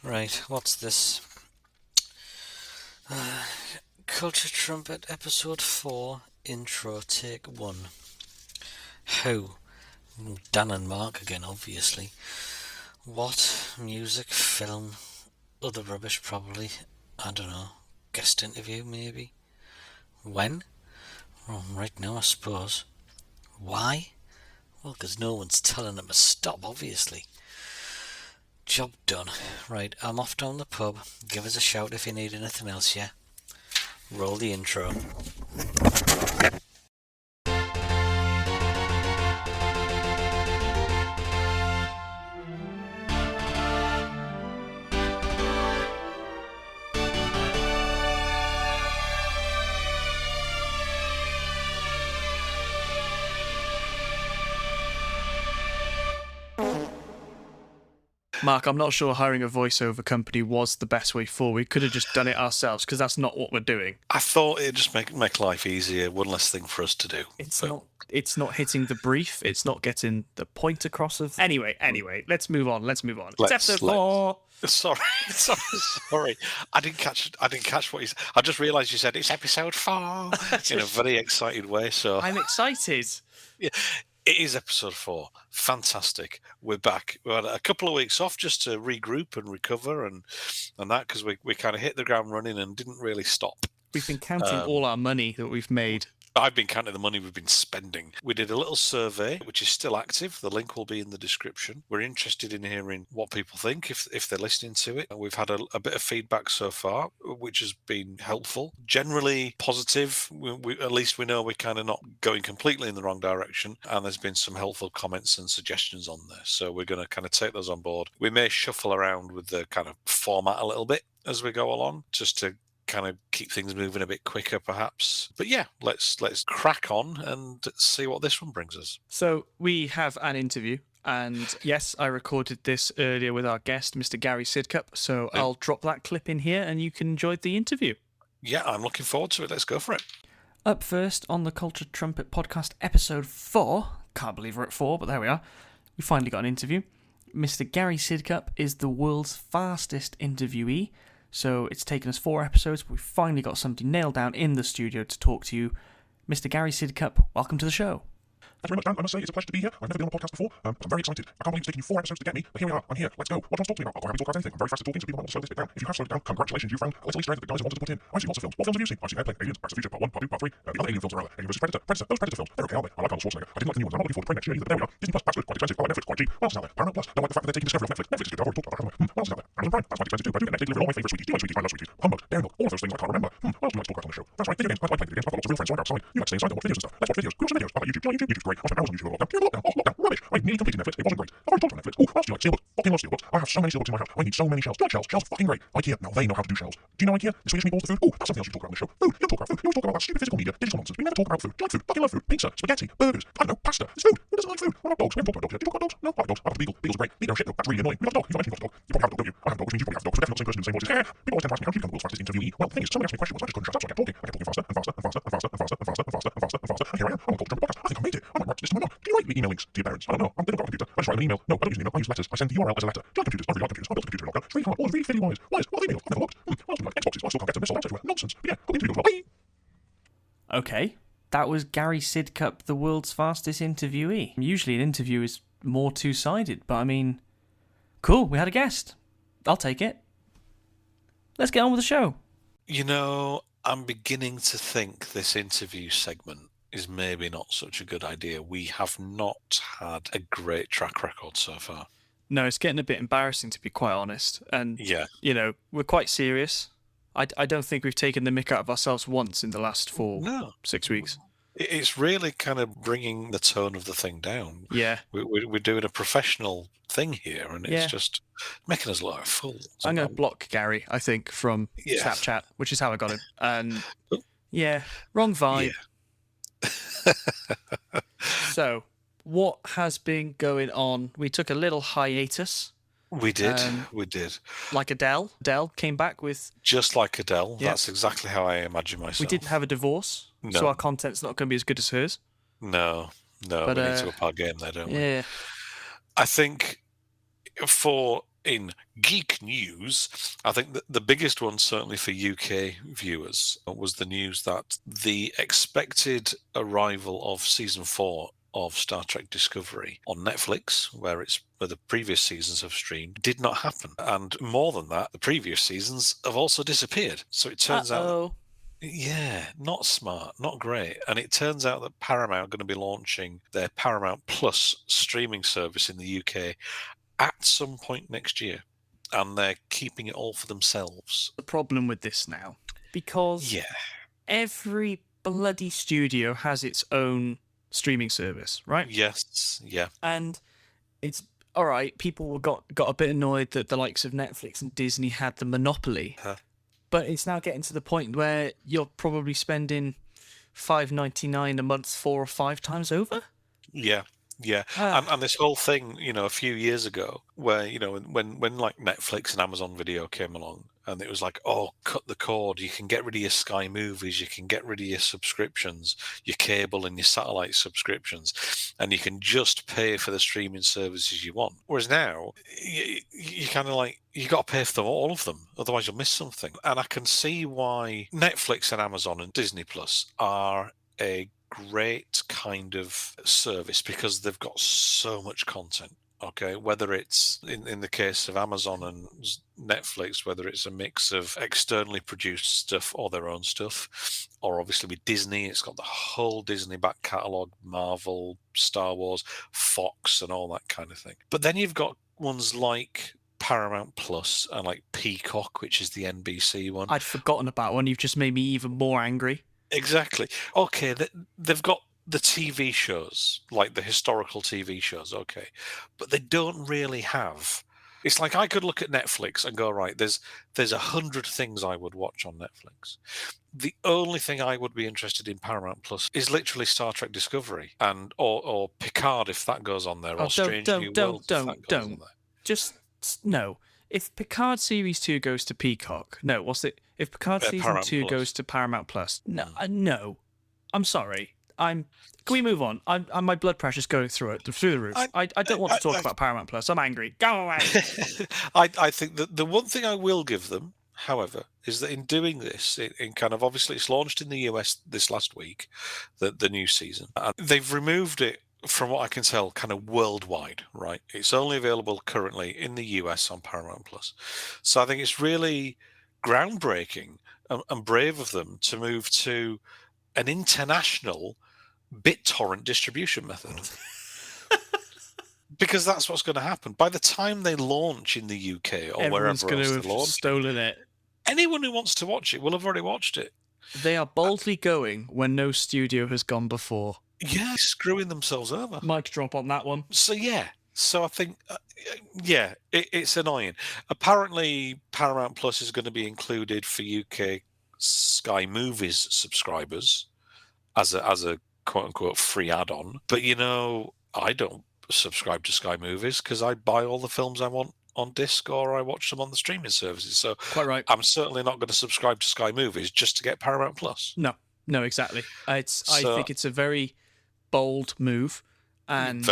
Right, what's this? Culture Trumpet Episode 4, Intro, Take 1. Who? Dan and Mark again, obviously. What? Music, film, other rubbish probably. I don't know. Guest interview, maybe? When? Well, right now, I suppose. Why? Well, because no one's telling them to stop, obviously. Job done. Right, I'm off down the pub. Give us a shout if you need anything else, yeah? Roll the intro. Mark, I'm not sure hiring a voiceover company was the best way forward. We could have just done it ourselves, because that's not what we're doing. I thought it'd just make life easier, one less thing for us to do. It's not hitting the brief. It's not getting the point across of. Anyway, let's move on. It's episode 4. Sorry. I didn't catch what you said. I just realised you said it's episode 4 in a very excited way. So I'm excited. Yeah, it is episode 4. Fantastic. We're back. We had a couple of weeks off just to regroup and recover and that, because we kind of hit the ground running and didn't really stop. We've been counting all our money that we've made. I've been counting the money we've been spending. We did a little survey, which is still active. The link will be in the description. We're interested in hearing what people think if they're listening to it. We've had a bit of feedback so far, which has been helpful. Generally positive. At least we know we're kind of not going completely in the wrong direction. And there's been some helpful comments and suggestions on there. So we're going to kind of take those on board. We may shuffle around with the kind of format a little bit as we go along, just to kind of keep things moving a bit quicker, perhaps. But yeah, let's crack on and see what this one brings us. So we have an interview, and yes, I recorded this earlier with our guest, Mr. Gary Sidcup. So I'll drop that clip in here, and you can enjoy the interview. Yeah, I'm looking forward to it. Let's go for it. Up first on the Culture Trumpet podcast, episode 4. Can't believe we're at 4, but there we are. We finally got an interview. Mr. Gary Sidcup is the world's fastest interviewee. So it's taken us 4 episodes, but we've finally got somebody nailed down in the studio to talk to you. Mr. Gary Sidcup, welcome to the show. Thank you very much, Dan. I must say, it's a pleasure to be here. I've never been on a podcast before. I'm very excited. I can't believe it's taken you 4 episodes to get me, but here we are. I'm here. Let's go. What do you want to talk to me about? I'll go happy to talk about anything. I'm very fast at talking, so people might want to slow this bit down. If you have slowed it down, congratulations, you found a little Easter egg that the guys have wanted to put in. I've seen lots of films. What films have you seen? I've seen Airplane, Aliens, Back to the Future, Part 1, Part 2, Part 3. The other Alien films are Alien vs. Predator. Those Predator films, they're okay, aren't they? I like Arnold Schwarzenegger. I didn't like the new ones. I'm not looking forward to print next year either. There we are. Disney Plus, that's good. Quite expensive. Oh, Netflix, quite cheap. What else is out there? Paramount Plus. Don't like the fact that they're taking Discovery off Netflix. Netflix is good. I've already talked about that. What else is out there? Amazon Prime. That's quite expensive too. But I do get next day delivery all my favourite sweeties. Do you like sweeties? I love sweeties. Humbug, Dairy Milk, all of those things I can't remember. What else do you like to talk about on the show? That's right, video games. I like playing video games. I've got lots of real friends, so I go outside. You like to stay inside and watch videos and stuff. Let's watch videos. We watch some videos. I like YouTube. Do you like YouTube? YouTube's great. I spent hours on YouTube over lockdown. Do you like lockdown? Oh, lockdown. Rubbish. I nearly completed Netflix. It wasn't great. I've already talked about Netflix. Oh, what else do you like? Steelbooks. Fucking love Steelbooks. I have so many Steelbooks in my house. I need so many shelves. Do you like shelves? Shelves are fucking great. IKEA. Now they know how to do shelves. Do you know IKEA? The Swedish meatballs, the food. Oh, that's something else you talk about on the show. Food. You talk about food. You always talk about that stupid physical media, digital nonsense. We never talk about food. Do you like food? Fucking love food. Pizza, spaghetti, burgers. I don't know, pasta. It's food. Who doesn't like food? What about dogs? We haven't talked about dogs yet. Do you talk about dogs? No, I like dogs. I love the beagle. Beagles are great. Beagle are shit though. That's really annoying. You love a dog. You've mentioned you've got a dog. You probably have a dog, don't you? I have a dog, which means you probably have a dog. So definitely not the same person in the same voice. Yeah. People always tend to ask me how do you become the world's fastest interviewee. Well, the thing is, somebody asked me a question once. I just couldn't trust. That's why I kept talking. I kept talking faster and faster and faster and faster and faster and faster and faster and faster and faster. And here I am. I'm on Culture Trumpet podcast. I think I made it. I might write this to my mum. Do you write email links to your parents? I don't know. They don't got a computer. I just write an email. No, I don't use an email. I use letters. I send the URL as a letter. Do you like computers? I really like computers. I built a computer in lockdown. It's really hard. All really fiddly wires. Wires. What are emails? I've never looked. What else do you like? Xboxes. I still can't get them. They're sold out everywhere. Nonsense. But yeah, got the interview. Bye. Okay. That was Gary Sidcup, the world's fastest interviewee. Usually an interview is more two-sided, but I mean, cool, we had a guest. I'll take it. Let's get on with the show. You know, I'm beginning to think this interview segment is maybe not such a good idea. We have not had a great track record so far. No, it's getting a bit embarrassing, to be quite honest. And, yeah, you know, we're quite serious. I don't think we've taken the mick out of ourselves once in the last 6 weeks. It's really kind of bringing the tone of the thing down. Yeah. We're doing a professional thing here, and it's just making us look like fools. I'm going to block Gary, I think, from Snapchat, which is how I got him. And, yeah, wrong vibe. Yeah. So, what has been going on? We took a little hiatus. We did. Like Adele. Adele came back with... Just like Adele. Yeah. That's exactly how I imagine myself. We didn't have a divorce, so our content's not going to be as good as hers. No. But, we need to up our game there, don't we? Yeah. I think for in geek news, I think that the biggest one, certainly for UK viewers, was the news that the expected arrival of season 4 of Star Trek Discovery on Netflix, where the previous seasons have streamed, did not happen. And more than that, the previous seasons have also disappeared. So it turns out, yeah, not smart, not great. And it turns out that Paramount are going to be launching their Paramount Plus streaming service in the UK at some point next year. And they're keeping it all for themselves. The problem with this now, because every bloody studio has its own streaming service, right? Yes, yeah. And it's all right. People got a bit annoyed that the likes of Netflix and Disney had the monopoly, but it's now getting to the point where you're probably spending $5.99 a month 4 or 5 times over. Yeah. Yeah, and this whole thing, a few years ago, where when like Netflix and Amazon Video came along, and it was like, oh, cut the cord. You can get rid of your Sky Movies, you can get rid of your subscriptions, your cable and your satellite subscriptions, and you can just pay for the streaming services you want. Whereas now, you kind of like, you got to pay for all of them, otherwise you'll miss something. And I can see why Netflix and Amazon and Disney Plus are a great kind of service, because they've got so much content. Okay, whether it's in the case of Amazon and Netflix, whether it's a mix of externally produced stuff or their own stuff, or obviously with Disney, it's got the whole Disney back catalogue, Marvel, Star Wars, Fox, and all that kind of thing. But then you've got ones like Paramount Plus and like Peacock, which is the NBC one. I'd forgotten about one. You've just made me even more angry. Exactly. Okay, they've got the TV shows, like the historical TV shows, okay, but they don't really have. It's like I could look at Netflix and go, right, there's 100 things I would watch on Netflix. The only thing I would be interested in Paramount Plus is literally Star Trek Discovery and or Picard if that goes on there, or Strange New Worlds if that goes on there. Just no. If Picard Series 2 goes to Peacock, no, what's it? If Picard Season Paramount 2 Plus. goes to Paramount Plus, no. I'm sorry. Can we move on? My blood pressure's going through the roof. I don't want to talk about Paramount Plus. I'm angry. Go away. I think that the one thing I will give them, however, is that in doing this, in kind of, obviously it's launched in the US this last week, the new season, and they've removed it, from what I can tell, kind of worldwide, right? It's only available currently in the US on Paramount Plus. So I think it's really groundbreaking and brave of them to move to an international BitTorrent distribution method. Because that's what's going to happen. By the time they launch in the UK or Everyone's wherever else going to they have launch, stolen it. anyone who wants to watch it will have already watched it. They are boldly going when no studio has gone before. Yeah, screwing themselves over. Mic drop on that one. So I think, it's annoying. Apparently, Paramount Plus is going to be included for UK Sky Movies subscribers as a quote unquote free add-on. But I don't subscribe to Sky Movies because I buy all the films I want on disc, or I watch them on the streaming services. So Quite right. I'm certainly not going to subscribe to Sky Movies just to get Paramount Plus. No, exactly. I think it's a very bold move, and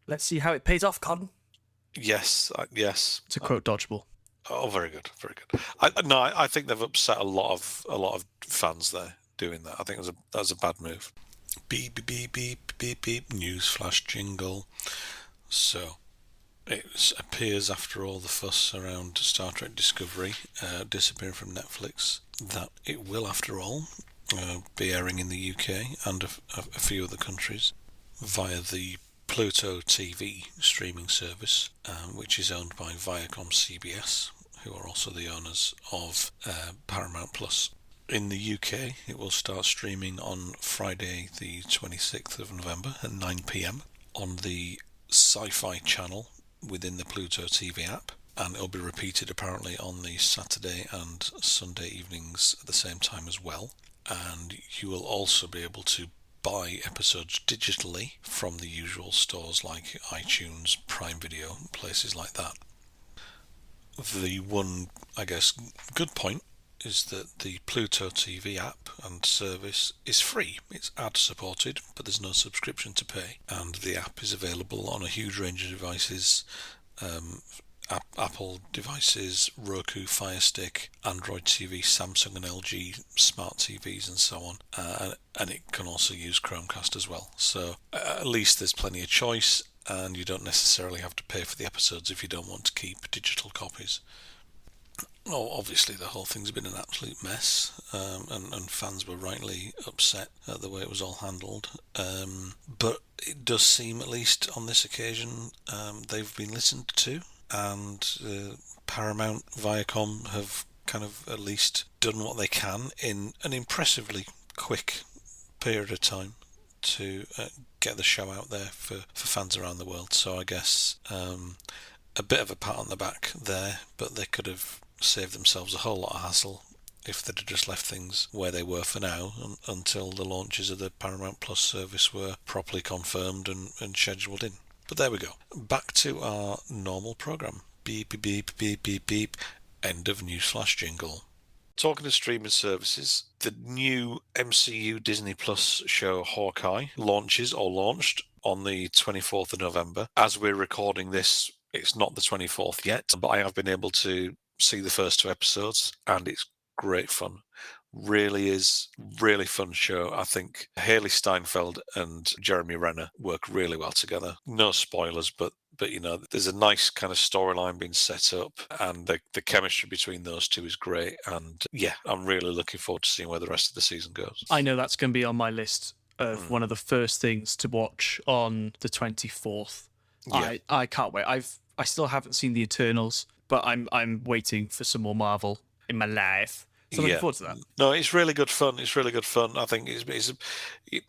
let's see how it pays off, Cotton. Yes. To quote Dodgeball. Oh, very good, very good. I think they've upset a lot of fans there doing that. I think that was a bad move. Beep beep beep beep beep beep. News flash jingle. So it appears, after all the fuss around Star Trek Discovery disappearing from Netflix, that it will, after all, be airing in the UK and a few other countries via the Pluto TV streaming service, which is owned by Viacom CBS, who are also the owners of Paramount Plus. In the UK, it will start streaming on Friday the 26th of November at 9 p.m. on the Sci-Fi channel within the Pluto TV app, and it'll be repeated apparently on the Saturday and Sunday evenings at the same time as well. And you will also be able to buy episodes digitally from the usual stores like iTunes, Prime Video, places like that. The one, I guess, good point is that the Pluto TV app and service is free. It's ad supported, but there's no subscription to pay, and the app is available on a huge range of devices Apple devices, Roku, Fire Stick, Android TV, Samsung and LG smart TVs and so on. And it can also use Chromecast as well. So at least there's plenty of choice, and you don't necessarily have to pay for the episodes if you don't want to keep digital copies. Oh, obviously the whole thing's been an absolute mess, and fans were rightly upset at the way it was all handled. But it does seem, at least on this occasion, they've been listened to, and Paramount, Viacom have kind of at least done what they can in an impressively quick period of time to get the show out there for fans around the world. So I guess a bit of a pat on the back there, but they could have saved themselves a whole lot of hassle if they'd have just left things where they were for now until the launches of the Paramount Plus service were properly confirmed and scheduled in. But there we go. Back to our normal programme. Beep, beep, beep, beep, beep, beep. End of newsflash jingle. Talking of streaming services, the new MCU Disney Plus show Hawkeye launched on the 24th of November. As we're recording this, it's not the 24th yet, but I have been able to see the first 2 episodes, and it's great fun. Really is really fun show. I think Haley Steinfeld and Jeremy Renner work really well together. No spoilers, but you know, there's a nice kind of storyline being set up, and the chemistry between those two is great. And yeah, I'm really looking forward to seeing where the rest of the season goes. I know that's going to be on my list of one of the first things to watch on the 24th. Yeah. I can't wait. I still haven't seen the Eternals, but I'm waiting for some more Marvel in my life. So looking forward to that. No, it's really good fun. It's really good fun. I think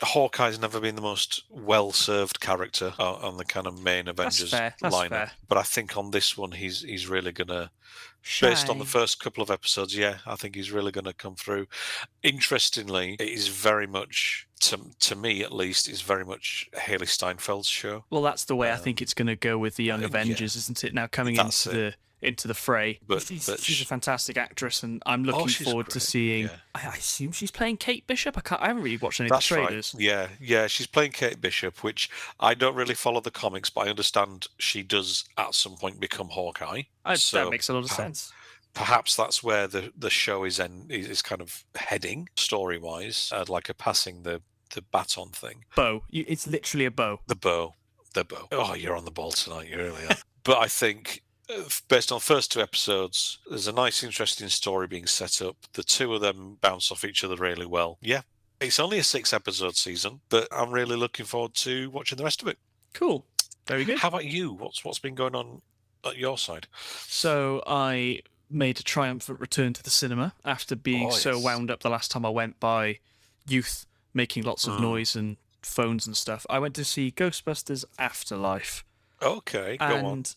Hawkeye's never been the most well-served character on the kind of main Avengers lineup. Fair. But I think on this one, he's really gonna, based on the first couple of episodes, I think he's really gonna come through. Interestingly, it is very much, to me at least, is very much Haley Steinfeld's show. Well, that's the way I think it's going to go with the Young Avengers, isn't it? Now coming into the fray. But she's a fantastic actress, and I'm looking forward to seeing. Yeah. I assume she's playing Kate Bishop. I haven't really watched any of the trailers. Right. Yeah, she's playing Kate Bishop, which I don't really follow the comics, but I understand she does at some point become Hawkeye. That makes a lot of sense. Perhaps that's where the show is kind of heading story-wise, like a passing the baton thing. Bow. It's literally a bow. The bow. Oh, you're on the ball tonight. You really are. But I think, based on the first 2 episodes, there's a nice, interesting story being set up. The 2 of them bounce off each other really well. Yeah, it's only a 6-episode season, but I'm really looking forward to watching the rest of it. Cool. Very good. How about you? What's been going on at your side? So I made a triumphant return to the cinema after being so wound up the last time I went by youth making lots of noise and phones and stuff. I went to see Ghostbusters Afterlife. Okay, go on. And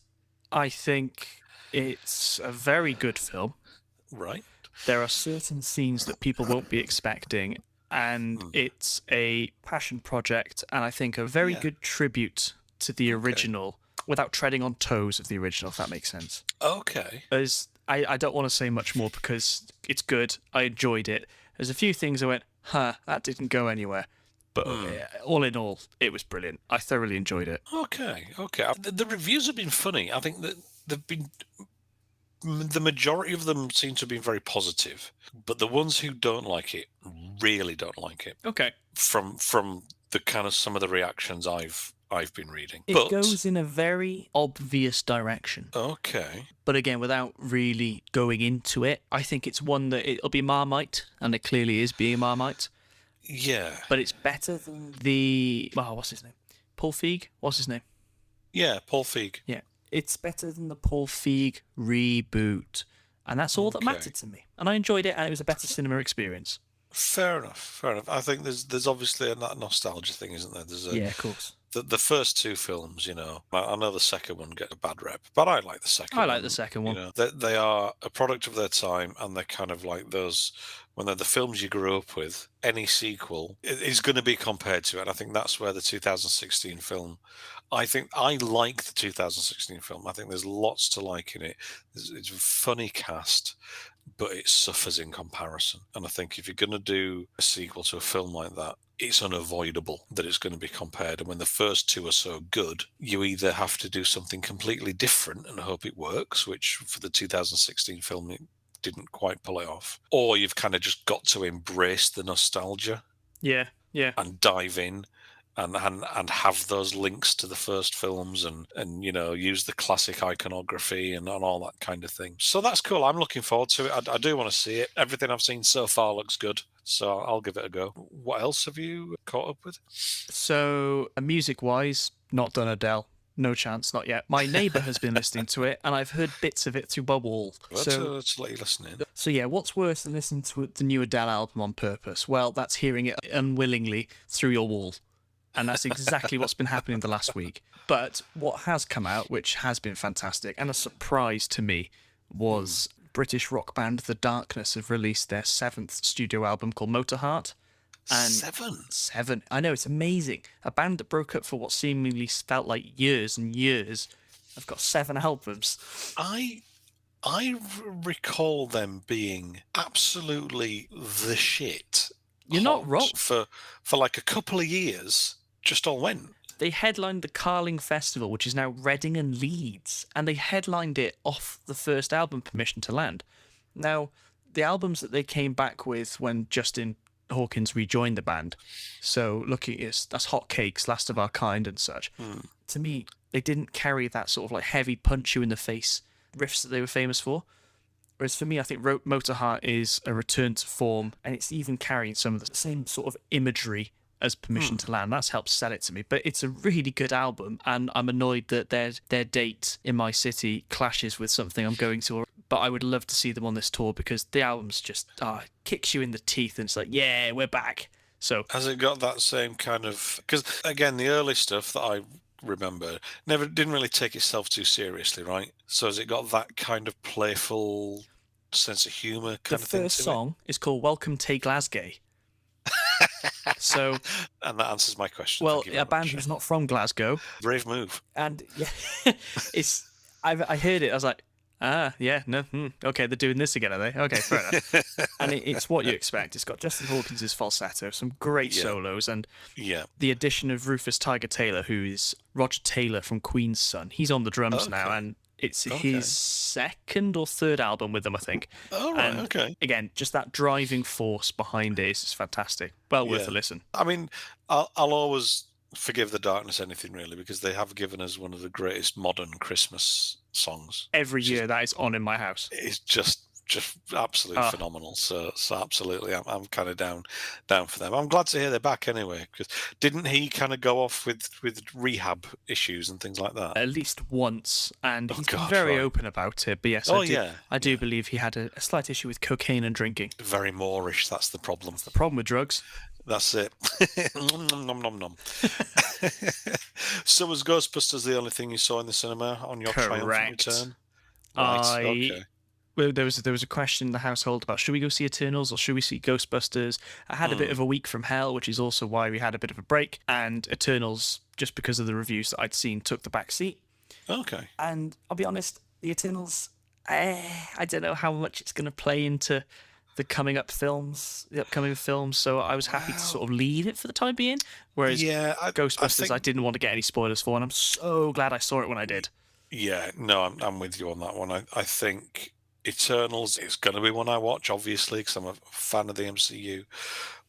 I think it's a very good film. Right. There are certain scenes that people won't be expecting, and it's a passion project, and I think a very good tribute to the original, without treading on toes of the original, if that makes sense. Okay. I don't want to say much more because it's good. I enjoyed it. There's a few things I went, that didn't go anywhere. But all in all, it was brilliant. I thoroughly enjoyed it. Okay. The reviews have been funny. I think that they've been, the majority of them seem to be very positive, but the ones who don't like it really don't like it. Okay. From the kind of some of the reactions I've been reading. It goes in a very obvious direction. Okay. But again, without really going into it, I think it's one that it'll be Marmite, and it clearly is being Marmite. Yeah. But it's better than what's his name? Paul Feig? What's his name? Yeah, Paul Feig. Yeah. It's better than the Paul Feig reboot. And that's all that mattered to me. And I enjoyed it, and it was a better cinema experience. Fair enough. I think there's obviously that nostalgia thing, isn't there? Yeah, of course. The first 2 films, I know the second one get a bad rep, but I like the second one. I like the second one. They are a product of their time, and they're kind of like those, when they're the films you grew up with, any sequel is going to be compared to it. And I think that's where the 2016 film, I think I like the 2016 film. I think there's lots to like in it. It's a funny cast, but it suffers in comparison. And I think if you're going to do a sequel to a film like that, it's unavoidable that it's going to be compared. And when the first two are so good, you either have to do something completely different and hope it works, which for the 2016 film, it didn't quite pull it off, or you've kind of just got to embrace the nostalgia Yeah. and dive in and have those links to the first films and use the classic iconography and all that kind of thing. So that's cool. I'm looking forward to it. I do want to see it. Everything I've seen so far looks good, so I'll give it a go. What else have you caught up with? So, music-wise, not done Adele. No chance, not yet. My neighbour has been listening to it, and I've heard bits of it through my wall. Let's let you listen in. So yeah, what's worse than listening to the new Adele album on purpose? Well, that's hearing it unwillingly through your wall. And that's exactly what's been happening the last week. But what has come out, which has been fantastic, and a surprise to me, was British rock band The Darkness have released their 7th studio album called Motorheart. And 7. I know, it's amazing. A band that broke up for what seemingly felt like years and years have got 7 albums. I recall them being absolutely the shit. You're not wrong. For like a couple of years, just all went. They headlined the Carling Festival, which is now Reading and Leeds, and they headlined it off the first album, Permission to Land. Now, the albums that they came back with when Justin Hawkins rejoined the band, so looking at that's Hot Cakes, Last of Our Kind and such, to me, they didn't carry that sort of like heavy punch you in the face riffs that they were famous for. Whereas for me, I think Motorheart is a return to form, and it's even carrying some of the same sort of imagery as Permission to Land. That's helped sell it to me. But it's a really good album, and I'm annoyed that their date in my city clashes with something I'm going to. But I would love to see them on this tour, because the album's just kicks you in the teeth, and it's like, yeah, we're back. So has it got that same kind of... Because, again, the early stuff that I remember didn't really take itself too seriously, right? So has it got that kind of playful sense of humour kind of thing to it? The first song is called Welcome to Glasgay. So, and that answers my question. Well, a band who's not from Glasgow. Brave move. And yeah, I heard it. I was like, okay, they're doing this again, are they? Okay, fair enough. And it's what you expect. It's got Justin Hawkins' falsetto, some great solos, and the addition of Rufus Tiger Taylor, who is Roger Taylor from Queen's son. He's on the drums now, and it's his second or third album with them, I think. Oh, right, okay. Again, just that driving force behind it is fantastic. Well worth a listen. I mean, I'll always forgive The Darkness anything, really, because they have given us one of the greatest modern Christmas songs. Every year that is on in my house. It's just absolutely phenomenal. So absolutely, I'm kind of down for them. I'm glad to hear they're back anyway, because didn't he kind of go off with rehab issues and things like that? At least once, and he's been very open about it. But yes, I do believe he had a slight issue with cocaine and drinking. Very Moorish, that's the problem. That's the problem with drugs. That's it. nom, nom, nom. So was Ghostbusters the only thing you saw in the cinema on your triumphant return? Right, okay. Well, there was a question in the household about should we go see Eternals or should we see Ghostbusters. I had a bit of a week from hell, which is also why we had a bit of a break, and Eternals, just because of the reviews that I'd seen, took the back seat. Okay. And I'll be honest, the Eternals, I don't know how much it's going to play into the upcoming films, so I was happy to sort of leave it for the time being. Whereas Ghostbusters, I didn't want to get any spoilers for, and I'm so glad I saw it when I did. Yeah, no, I'm with you on that one. I think Eternals is going to be one I watch, obviously, because I'm a fan of the MCU,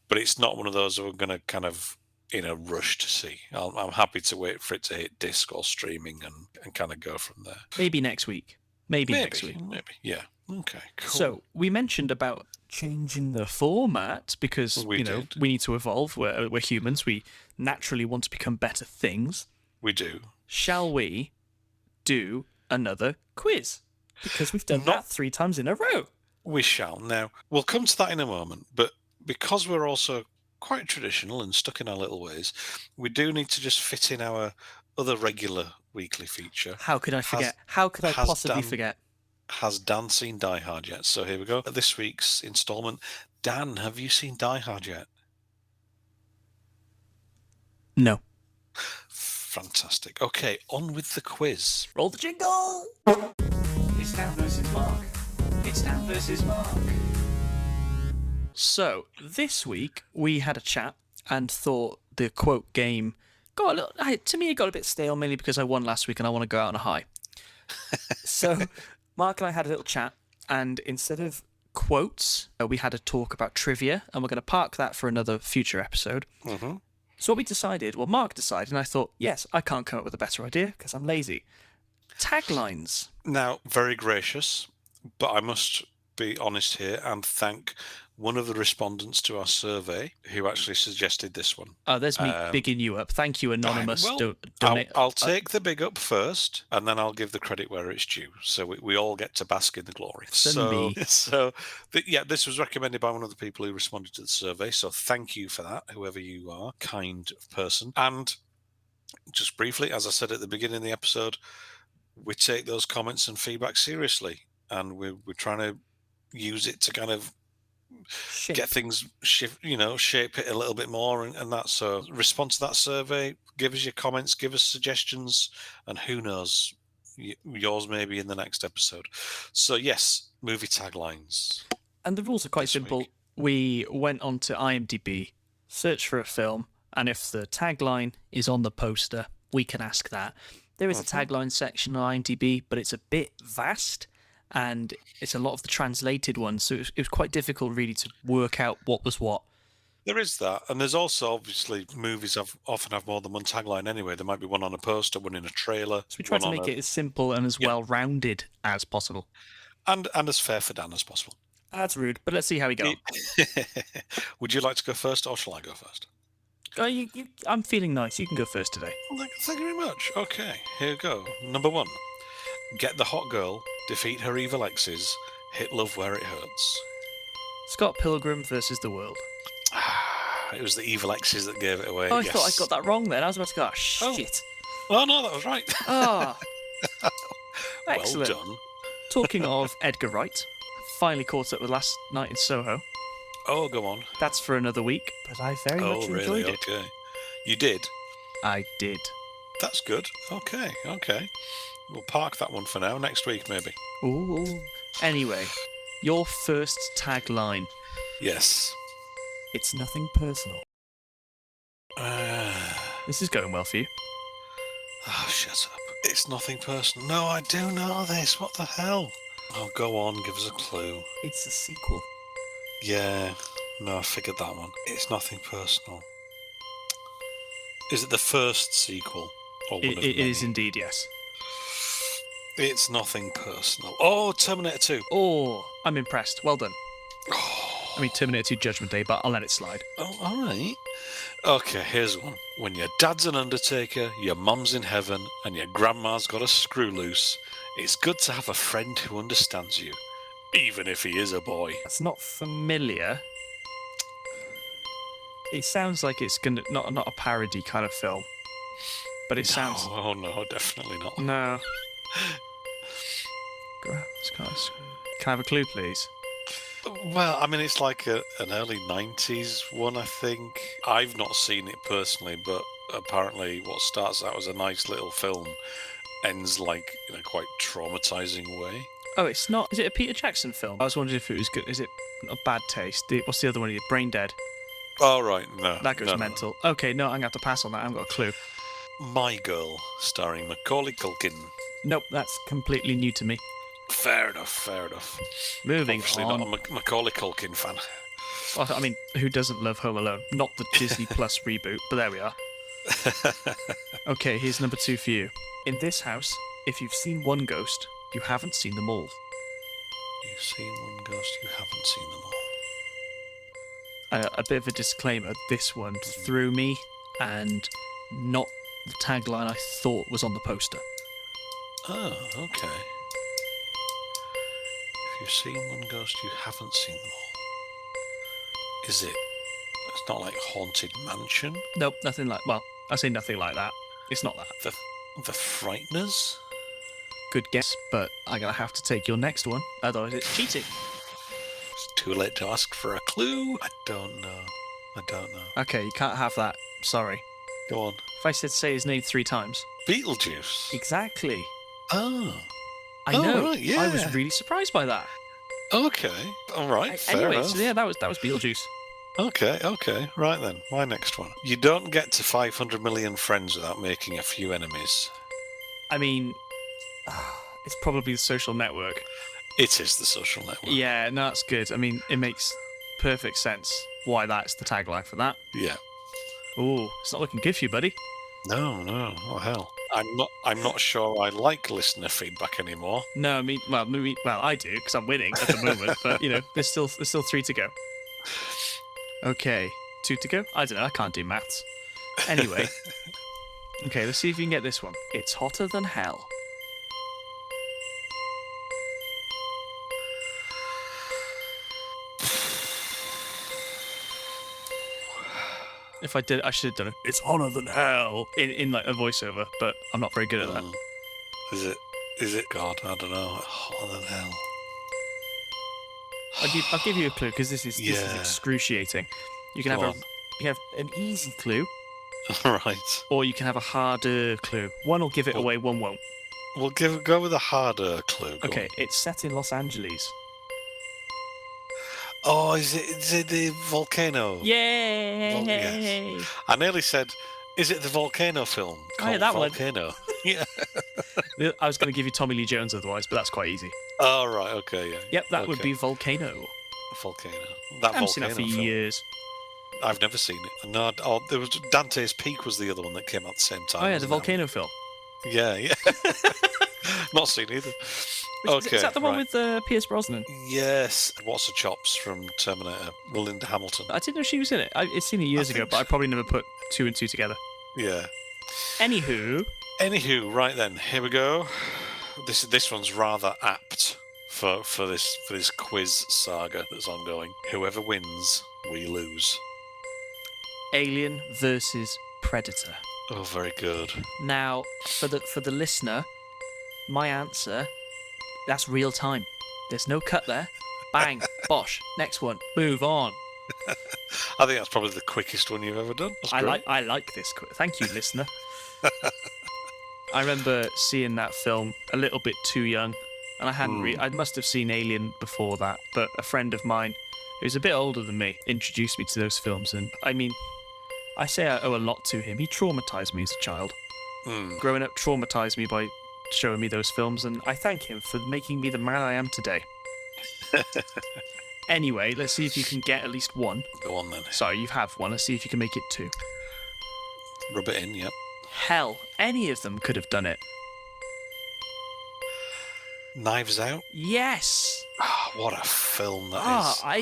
but it's not one of those we're going to kind of in a rush to see. I'm happy to wait for it to hit disc or streaming and kind of go from there. Maybe next week. Maybe, yeah. Okay, cool. So we mentioned about changing the format because we need to evolve. We're humans. We naturally want to become better things. We do. Shall we do another quiz? Because we've done that 3 times in a row. We shall. Now, we'll come to that in a moment, but because we're also quite traditional and stuck in our little ways, we do need to just fit in our other regular weekly feature. How could I forget? How could I possibly forget? Has Dan seen Die Hard yet? So here we go. This week's instalment. Dan, have you seen Die Hard yet? No. Fantastic. Okay, on with the quiz. Roll the jingle! It's Dan versus Mark. It's Dan versus Mark. So, this week we had a chat and thought the quote game got a little. To me, it got a bit stale, mainly because I won last week and I want to go out on a high. So Mark and I had a little chat, and instead of quotes, we had a talk about trivia, and we're going to park that for another future episode. Mm-hmm. So what we decided, well, Mark decided, and I thought, yes, I can't come up with a better idea because I'm lazy. Taglines. Now, very gracious, but I must be honest here and thank one of the respondents to our survey who actually suggested this one. Oh, there's me bigging you up. Thank you, anonymous. Well, I'll take the big up first, and then I'll give the credit where it's due. So we all get to bask in the glory. This was recommended by one of the people who responded to the survey. So thank you for that, whoever you are, kind person. And just briefly, as I said at the beginning of the episode, we take those comments and feedback seriously, and we're trying to use it to kind of get things shape it a little bit more and that. So respond to that survey, give us your comments, give us suggestions, and who knows, yours may be in the next episode. So yes, movie taglines. And the rules are quite simple. We went on to IMDb, searched for a film, and if the tagline is on the poster, we can ask that. There is a tagline section on IMDb, but it's a bit vast, and it's a lot of the translated ones, so it was quite difficult really to work out what was what. There is that, and there's also obviously movies often have more than one tagline anyway. There might be one on a poster, one in a trailer. So we tried to make it as simple and as well-rounded as possible. And as fair for Dan as possible. That's rude, but let's see how we go. Would you like to go first, or shall I go first? I'm feeling nice. You can go first today. Well, thank you very much. Okay, here we go. Number 1. Get the hot girl, defeat her evil exes, hit love where it hurts. Scott Pilgrim versus the World. It was the evil exes that gave it away. Oh, I thought I got that wrong then. I was about to go, shit. Oh, no, that was right. Ah. Excellent. Well done. Talking of Edgar Wright, finally caught up with Last Night in Soho. Oh, go on. That's for another week, but I very much enjoyed it. Okay. You did? I did. That's good. Okay. We'll park that one for now. Next week, maybe. Ooh. Anyway, your first tagline. Yes. It's nothing personal. This is going well for you. Oh, shut up. It's nothing personal. No, I do know this. What the hell? Oh, go on. Give us a clue. It's a sequel. Yeah. No, I figured that one. It's nothing personal. Is it the first sequel? Or It is indeed, yes. It's nothing personal. Oh, Terminator 2. Oh, I'm impressed. Well done. I mean, Terminator 2 Judgment Day, but I'll let it slide. Oh, all right. Okay, here's one. When your dad's an undertaker, your mum's in heaven, and your grandma's got a screw loose, it's good to have a friend who understands you, even if he is a boy. That's not familiar. It sounds like it's gonna not a parody kind of film, but it sounds. Oh no, definitely not. No. Can I have a clue, please? Well, I mean, it's like an early 90s one, I think. I've not seen it personally, but apparently what starts out as a nice little film ends like in a quite traumatizing way. Oh, it's not. Is it a Peter Jackson film? I was wondering if it was good. Is it a bad taste? What's the other one? Brain Dead. Oh, right, no. That goes mental. No. Okay, no, I'm going to have to pass on that. I haven't got a clue. My Girl, starring Macaulay Culkin. Nope, that's completely new to me. Fair enough. Moving Obviously on. not a Macaulay Culkin fan. Well, I mean, who doesn't love Home Alone? Not the Disney Plus reboot, but there we are. Okay, here's number 2 for you. In this house, if you've seen one ghost, you haven't seen them all. You've seen one ghost, you haven't seen them all. A bit of a disclaimer, this one threw me, and not the tagline I thought was on the poster. Oh, okay. If you've seen one ghost, you haven't seen them all. Is it? It's not like Haunted Mansion? Nope, nothing like. Well, I say nothing like that. It's not that. The Frighteners? Good guess, but I'm gonna have to take your next one. Otherwise, it's cheating. It's too late to ask for a clue. I don't know. Okay, you can't have that. Sorry. Go on. If I said say his name 3 times. Beetlejuice. Exactly. Oh. I know. Right, yeah. I was really surprised by that. Okay. All right. Fair anyway, enough. so yeah, that was Beetlejuice. Okay. Right then, my next one. You don't get to 500 million friends without making a few enemies. I mean, it's probably the Social Network. It is the Social Network. Yeah, no, that's good. I mean, it makes perfect sense why that's the tagline for that. Yeah. Ooh, it's not looking good for you, buddy. No. Oh hell. I'm not sure I like listener feedback anymore. No, I mean, well, I do because I'm winning at the moment. But there's still 3 to go. Okay, 2 to go. I don't know. I can't do maths. Anyway, okay, let's see if you can get this one. It's hotter than hell. If I did, I should have done it. It's hotter than hell in like a voiceover, but I'm not very good at that. Is it? God, I don't know. Hotter than hell. I'll give you a clue because this is excruciating. You can have an easy clue, Right. or you can have a harder clue. One will give it away, one won't. We'll go with a harder clue. Go Okay, on. it's set in Los Angeles. Oh, is it the volcano? Yay! Yes. I nearly said, is it the volcano film called that one. Volcano? Yeah. I was going to give you Tommy Lee Jones otherwise, but that's quite easy. Oh, right. Okay. Yeah. Yep, that would be Volcano. Volcano. I haven't seen that for film. years. I've never seen it. No, there was Dante's Peak was the other one that came out at the same time. Oh yeah, the wasn't volcano film. it? Yeah. Not seen either. Okay. Is that the one with Pierce Brosnan? Yes. What's the chops from Terminator? Linda Hamilton. I didn't know she was in it. I'd seen it years ago, but I probably never put 2 and 2 together. Yeah. Anywho, right then, here we go. This one's rather apt for this quiz saga that's ongoing. Whoever wins, we lose. Alien versus Predator. Oh, very good. Now, for the listener, my answer, that's real time. There's no cut there. Bang, bosh. Next one. Move on. I think that's probably the quickest one you've ever done. I like this. Thank you, listener. I remember seeing that film a little bit too young, and I hadn't. I must have seen Alien before that, but a friend of mine who's a bit older than me introduced me to those films, and I mean, I say I owe a lot to him. He traumatized me as a child. Growing up traumatized me by showing me those films, and I thank him for making me the man I am today. Anyway, let's see if you can get at least one. Go on then. Sorry, you have one. Let's see if you can make it 2. Rub it in, yep. Hell, any of them could have done it. Knives Out? Yes! Oh, what a film that is. I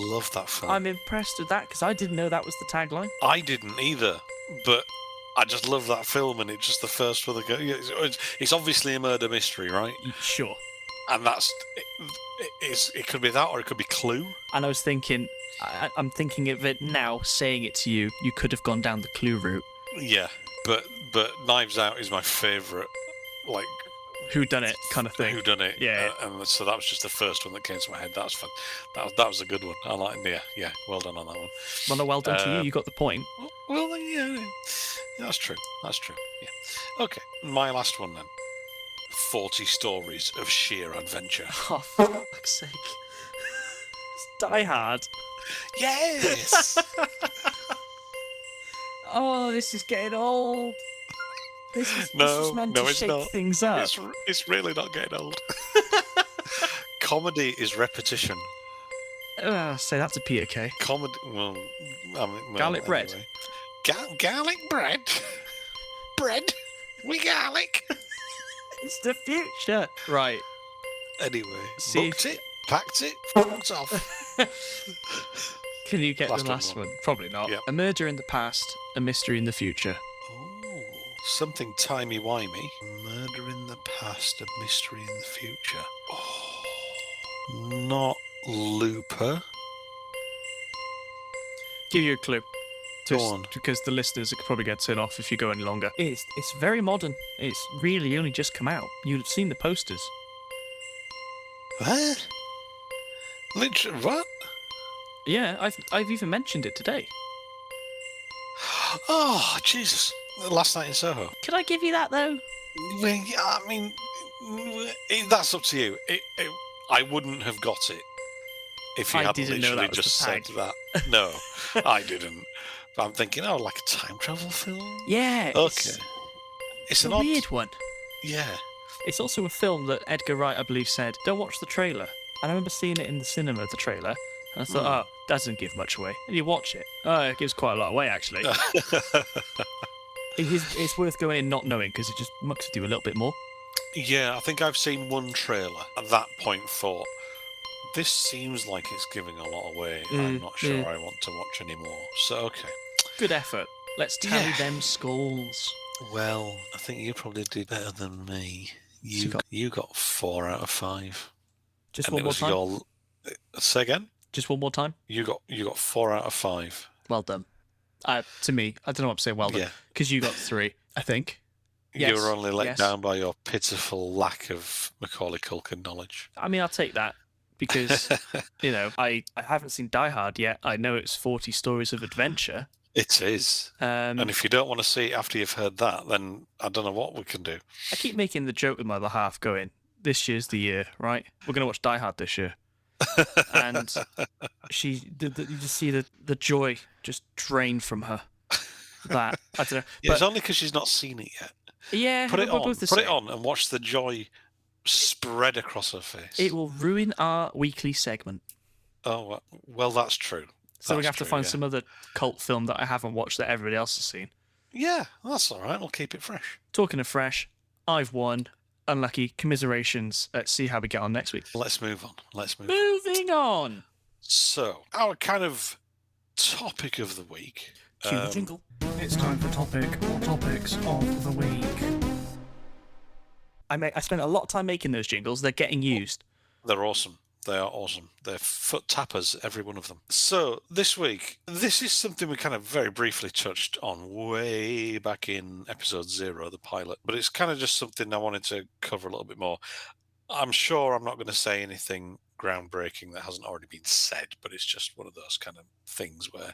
love that film. I'm impressed with that because I didn't know that was the tagline. I didn't either, but I just love that film, and it's just the first one that goes. It's obviously a murder mystery, right? Sure. And it could be that, or it could be Clue. And I was thinking, I'm thinking of it now, saying it to you, you could have gone down the Clue route. Yeah, but Knives Out is my favourite, like, whodunit kind of thing. Whodunit. Yeah. And so that was just the first one that came to my head. That was fun. That was a good one. I like. Yeah. Well done on that one. Well, no, well done to you. You got the point. Well, yeah. That's true. Yeah. Okay. My last one then. 40 stories of sheer adventure. Oh, for fuck's sake! It's Die Hard. Yes. Oh, this is getting old. This is meant to shake things up. It's really not getting old. Comedy is repetition. Say that to Peter Kay. Comedy. Well, garlic bread. Garlic bread. Bread. We garlic. It's the future. Right. Anyway, booked it, packed it, fucked off. Can you get the last one? Probably not. Yep. A murder in the past, a mystery in the future. Oh, something timey-wimey. Murder in the past, a mystery in the future. Oh, not Looper. Give you a clue. Go on. Because the listeners could probably get turned off if you go any longer. It's very modern. It's really only just come out. You've seen the posters. What? Literally, what? Yeah, I've even mentioned it today. Oh, Jesus. Last Night in Soho. Could I give you that, though? Well, yeah, I mean, that's up to you. I wouldn't have got it if you I hadn't didn't know literally that was just the said tag. that. No, I didn't. But I'm thinking, oh, like a time travel film? Yeah. Okay. It's It's an a odd... weird one. Yeah. It's also a film that Edgar Wright, I believe, said, don't watch the trailer. And I remember seeing it in the cinema, the trailer, and I thought, oh, that doesn't give much away. And you watch it. Oh, it gives quite a lot away, actually. It's worth going in not knowing, because it just mucks with you a little bit more. Yeah, I think I've seen one trailer. At that point thought, this seems like it's giving a lot away. I'm not sure I want to watch anymore. So, okay. Good effort. Let's tally Yeah. them skulls. Well, I think you probably did better than me. So You got 4 out of 5. just And one it more was time? your... Say again? Just one more time? You got 4 out of 5. Well done. To me, I don't know what to say well done. Yeah. Because you got 3, I think. You Yes, were only let yes. down by your pitiful lack of Macaulay Culkin knowledge. I mean, I'll take that. Because, I haven't seen Die Hard yet. I know it's 40 stories of adventure. It is. And if you don't want to see it after you've heard that, then I don't know what we can do. I keep making the joke with my other half going, this year's the year, right? We're going to watch Die Hard this year. And you just see the joy just drain from her. That, I don't know. Yeah, it's only because she's not seen it yet. Yeah, Put it we're on. both the Put it same. on and watch the joy spread across her face. It will ruin our weekly segment. Oh, well, that's true. So we're going to have to find some other cult film that I haven't watched that everybody else has seen. Yeah, that's all right. We'll keep it fresh. Talking of fresh, I've won. Unlucky. Commiserations. Let's see how we get on next week. Let's move on. Moving on. So, our kind of topic of the week. Cue the jingle. It's time for topic or topics of the week. I spent a lot of time making those jingles. They're getting used. They're awesome. They are awesome. They're foot tappers, every one of them. So, this week, this is something we kind of very briefly touched on way back in episode 0, the pilot. But it's kind of just something I wanted to cover a little bit more. I'm sure I'm not going to say anything groundbreaking that hasn't already been said, but it's just one of those kind of things where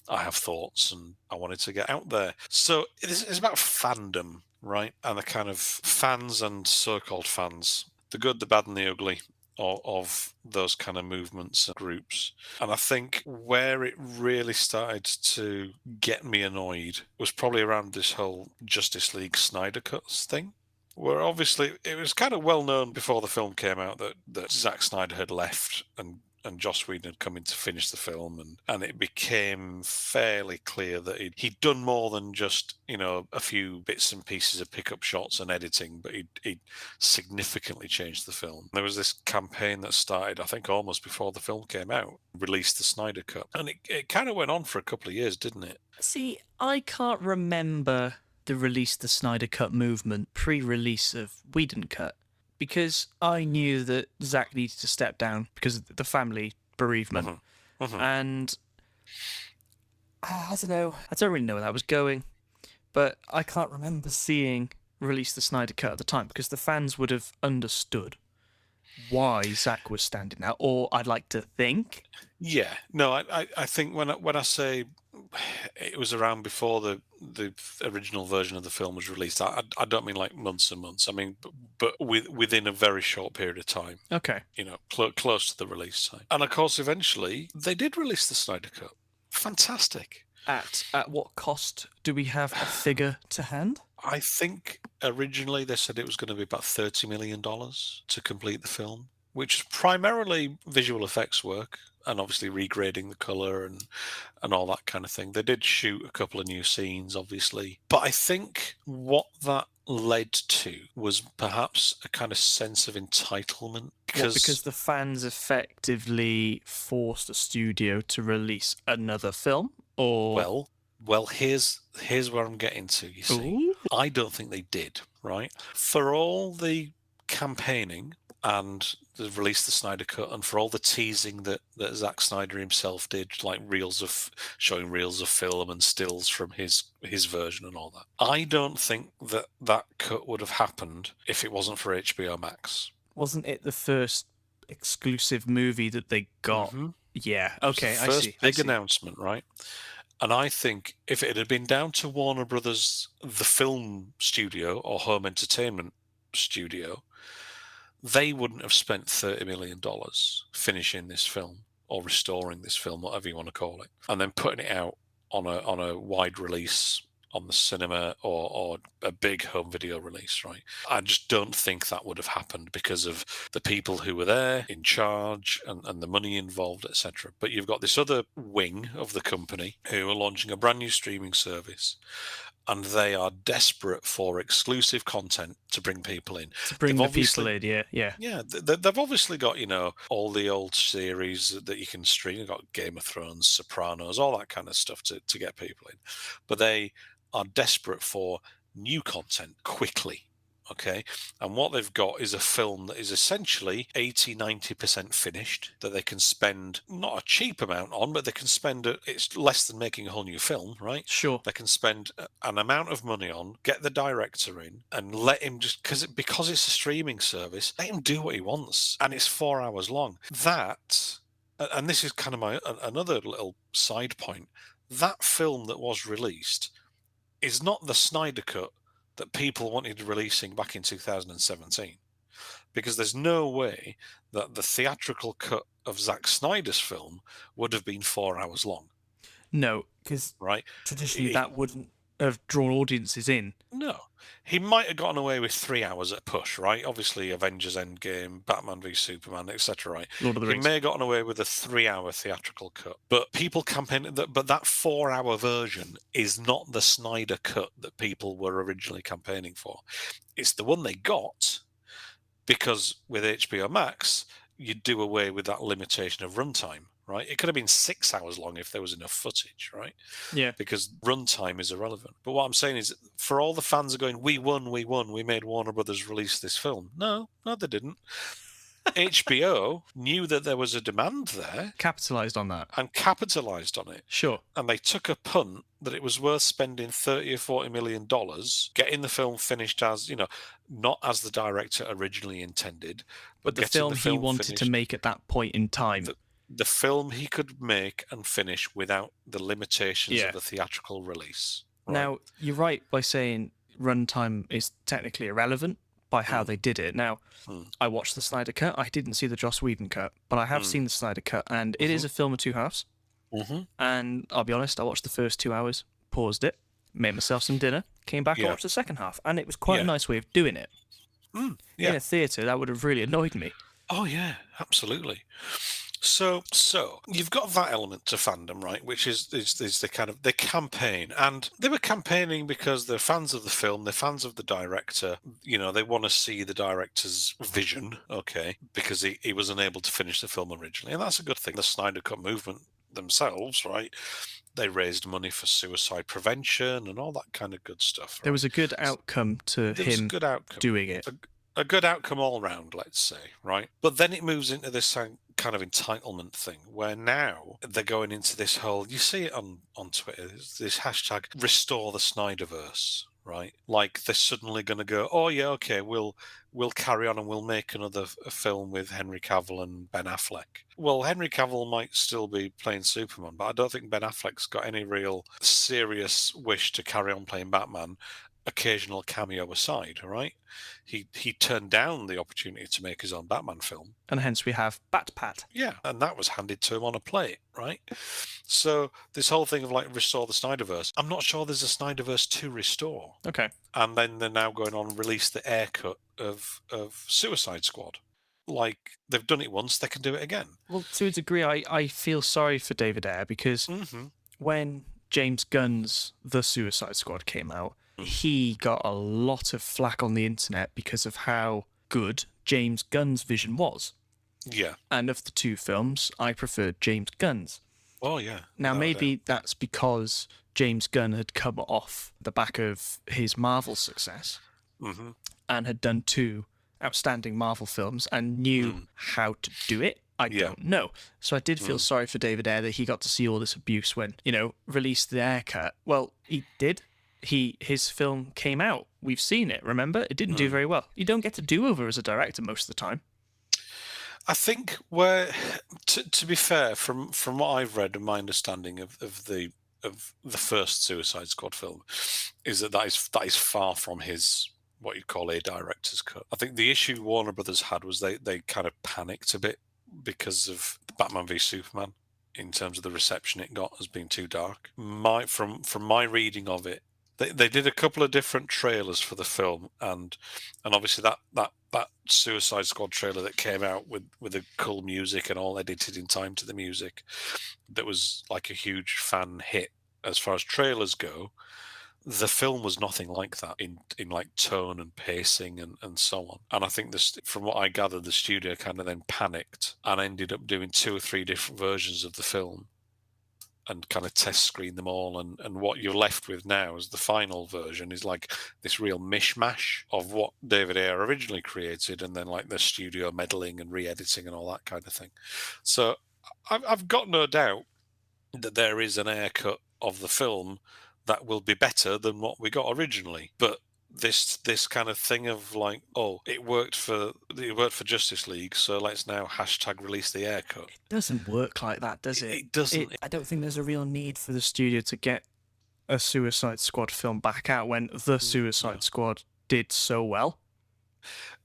I have thoughts and I wanted to get out there. So it's about fandom, right? And the kind of fans and so-called fans, the good, the bad, and the ugly of those kind of movements and groups. And I think where it really started to get me annoyed was probably around this whole Justice League Snyder Cuts thing. Where obviously it was kind of well known before the film came out that Zack Snyder had left and Joss Whedon had come in to finish the film, and it became fairly clear that he'd done more than just, a few bits and pieces of pickup shots and editing, but he'd significantly changed the film. There was this campaign that started, I think, almost before the film came out, released the Snyder Cut, and it kind of went on for a couple of years, didn't it? See, I can't remember the release the Snyder Cut movement pre-release of Whedon Cut, because I knew that Zack needed to step down because of the family bereavement. And I don't know. I don't really know where that was going, but I can't remember seeing release the Snyder Cut at the time because the fans would have understood why Zack was standing out, or I'd like to think. Yeah, no, I think when I say it was around before the original version of the film was released, I don't mean like months and months. I mean, but within a very short period of time. Okay. Close to the release time. And of course, eventually they did release the Snyder Cut. Fantastic. At what cost? Do we have a figure to hand? I think originally they said it was going to be about $30 million to complete the film, which is primarily visual effects work and obviously regrading the colour and all that kind of thing. They did shoot a couple of new scenes, obviously. But I think what that led to was perhaps a kind of sense of entitlement. Because the fans effectively forced a studio to release another film? Or Well, here's where I'm getting to, you see. Ooh. I don't think they did, right? For all the campaigning and the release the Snyder Cut, and for all the teasing that Zack Snyder himself did, like showing reels of film and stills from his version and all that, I don't think that cut would have happened if it wasn't for HBO Max. Wasn't it the first exclusive movie that they got? Mm-hmm. Yeah, okay, It was the I see. Big announcement, right? And I think if it had been down to Warner Brothers, the film studio or home entertainment studio, they wouldn't have spent $30 million finishing this film. or restoring this film, whatever you want to call it, and then putting it out on a wide release on the cinema or a big home video release, right? I just don't think that would have happened because of the people who were there in charge and the money involved, etc. But you've got this other wing of the company who are launching a brand new streaming service, and they are desperate for exclusive content to bring people in. To bring They've the people obviously- in, yeah. Yeah, they've obviously got, all the old series that you can stream. They've got Game of Thrones, Sopranos, all that kind of stuff to get people in. But they are desperate for new content quickly, okay? And what they've got is a film that is essentially 80-90% finished, that they can spend not a cheap amount on, but they can spend, it's less than making a whole new film, right? Sure. They can spend an amount of money on, get the director in, and let him just, because it's a streaming service, let him do what he wants. And it's 4 hours long. That, and this is kind of another little side point, that film that was released is not the Snyder Cut that people wanted releasing back in 2017. Because there's no way that the theatrical cut of Zack Snyder's film would have been 4 hours long, No, because right? traditionally that wouldn't have drawn audiences in. No. He might have gotten away with 3 hours at push, right? Obviously, Avengers Endgame, Batman v Superman, etc., right? Lord of the He Rings. may have gotten away with a 3-hour theatrical cut. But people campaign but that 4-hour version is not the Snyder cut that people were originally campaigning for. It's the one they got because with HBO Max, you do away with that limitation of runtime, right? It could have been 6 hours long if there was enough footage, right? Yeah. Because runtime is irrelevant. But what I'm saying is, for all the fans are going, we won, we made Warner Brothers release this film. No, they didn't. HBO knew that there was a demand there Capitalised on that. and capitalized on it. Sure. And they took a punt that it was worth spending $30 or $40 million getting the film finished as, not as the director originally intended, But the getting film he wanted finished, to make at that point in time. the film he could make and finish without the limitations Yeah. of a theatrical release. Right? Now, you're right by saying runtime is technically irrelevant by how they did it. Now, I watched the Snyder Cut. I didn't see the Joss Whedon cut, but I have seen the Snyder Cut, and it is a film of two halves. And I'll be honest, I watched the first 2 hours, paused it, made myself some dinner, came back and Yeah. watched the second half, and it was quite a Yeah. nice way of doing it. Yeah. In a theatre, that would have really annoyed me. Oh yeah, absolutely. So you've got that element to fandom, right? Which is the kind of the campaign, and they were campaigning because they're fans of the film, they're fans of the director. They want to see the director's vision, okay, because he was unable to finish the film originally, and that's a good thing. The Snyder Cut movement themselves, right? They raised money for suicide prevention and all that kind of good stuff. There right? was a good outcome to There was a him good outcome. doing it. A good outcome all round, let's say, right? But then it moves into this kind of entitlement thing where now they're going into this whole, you see it on Twitter, this hashtag restore the Snyderverse, right? Like they're suddenly going to go, oh yeah, okay, we'll carry on and we'll make another film with Henry Cavill and Ben Affleck. Well, Henry Cavill might still be playing Superman, but I don't think Ben Affleck's got any real serious wish to carry on playing Batman, occasional cameo aside, right? He turned down the opportunity to make his own Batman film. And hence we have Bat-Pat. Yeah, and that was handed to him on a plate, right? So this whole thing of like restore the Snyderverse, I'm not sure there's a Snyderverse to restore. Okay. And then they're now going on and release the air cut of Suicide Squad. Like, they've done it once, they can do it again. Well, to a degree, I feel sorry for David Ayer because when James Gunn's The Suicide Squad came out, he got a lot of flack on the internet because of how good James Gunn's vision was. Yeah. And of the two films, I preferred James Gunn's. Oh, yeah. Now, No, maybe that's because James Gunn had come off the back of his Marvel success and had done two outstanding Marvel films and knew how to do it. I don't know. So I did feel sorry for David Ayer that he got to see all this abuse when, released the Air Cut. Well, he did. His film came out. We've seen it, remember? It didn't do very well. You don't get to do over as a director most of the time. I think to be fair, from what I've read and my understanding of the first Suicide Squad film, is that is far from his what you call a director's cut. I think the issue Warner Brothers had was they kind of panicked a bit because of Batman v Superman in terms of the reception it got as being too dark. From my reading of it, they did a couple of different trailers for the film, and obviously that Suicide Squad trailer that came out with the cool music and all edited in time to the music, that was like a huge fan hit as far as trailers go. The film was nothing like that in like tone and pacing and so on. And I think this, from what I gathered, the studio kind of then panicked and ended up doing 2 or 3 different versions of the film and kind of test screen them all. And what you're left with now as the final version is like this real mishmash of what David Ayer originally created, and then like the studio meddling and re-editing and all that kind of thing. So I've got no doubt that there is an Ayer cut of the film that will be better than what we got originally. But this kind of thing of like, oh, it worked for Justice League, so let's now hashtag release the Ayer cut. It doesn't work like that, does it? It doesn't. I don't think there's a real need for the studio to get a Suicide Squad film back out when the Suicide Squad did so well.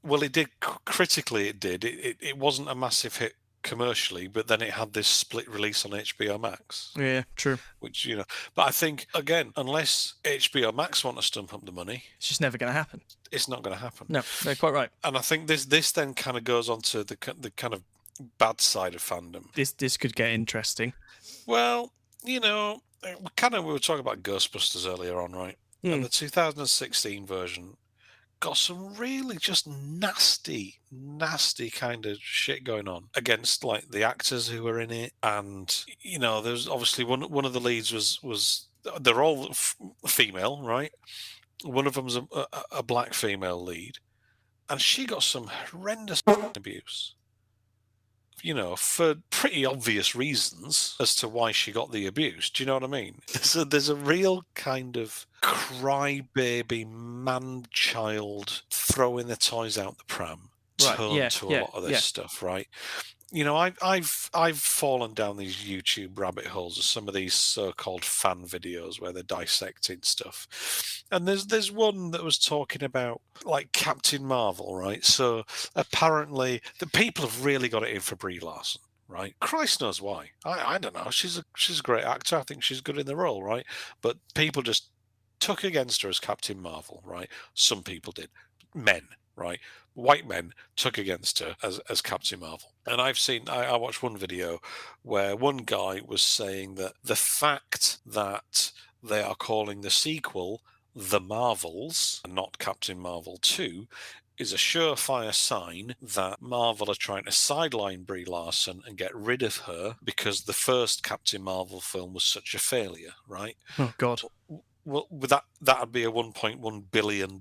Well, it did critically. It did. It wasn't a massive hit commercially, but then it had this split release on HBO Max. Yeah, true. Which, but I think, again, unless HBO Max want to stump up the money, it's just never going to happen. It's not going to happen. No, they're quite right. And I think this then kind of goes on to the kind of bad side of fandom. This could get interesting. Well, we were talking about Ghostbusters earlier on, right? And the 2016 version got some really just nasty kind of shit going on against like the actors who were in it. And there's obviously one of the leads was they're all female, right? One of them's a black female lead, and she got some horrendous abuse, for pretty obvious reasons as to why she got the abuse. Do you know what I mean? There's a real kind of crybaby man-child throwing the toys out the pram tone to a lot of this stuff, right? I've fallen down these YouTube rabbit holes of some of these so-called fan videos where they're dissecting stuff. And there's one that was talking about like Captain Marvel, right? So apparently the people have really got it in for Brie Larson, right? Christ knows why. I don't know. She's a great actor. I think she's good in the role, right? But people just took against her as Captain Marvel, right? Some people did. Men, right? White men took against her as Captain Marvel. And I watched one video where one guy was saying that the fact that they are calling the sequel The Marvels and not Captain Marvel 2 is a surefire sign that Marvel are trying to sideline Brie Larson and get rid of her because the first Captain Marvel film was such a failure, right? Oh, God. Well, that'd be a $1.1 billion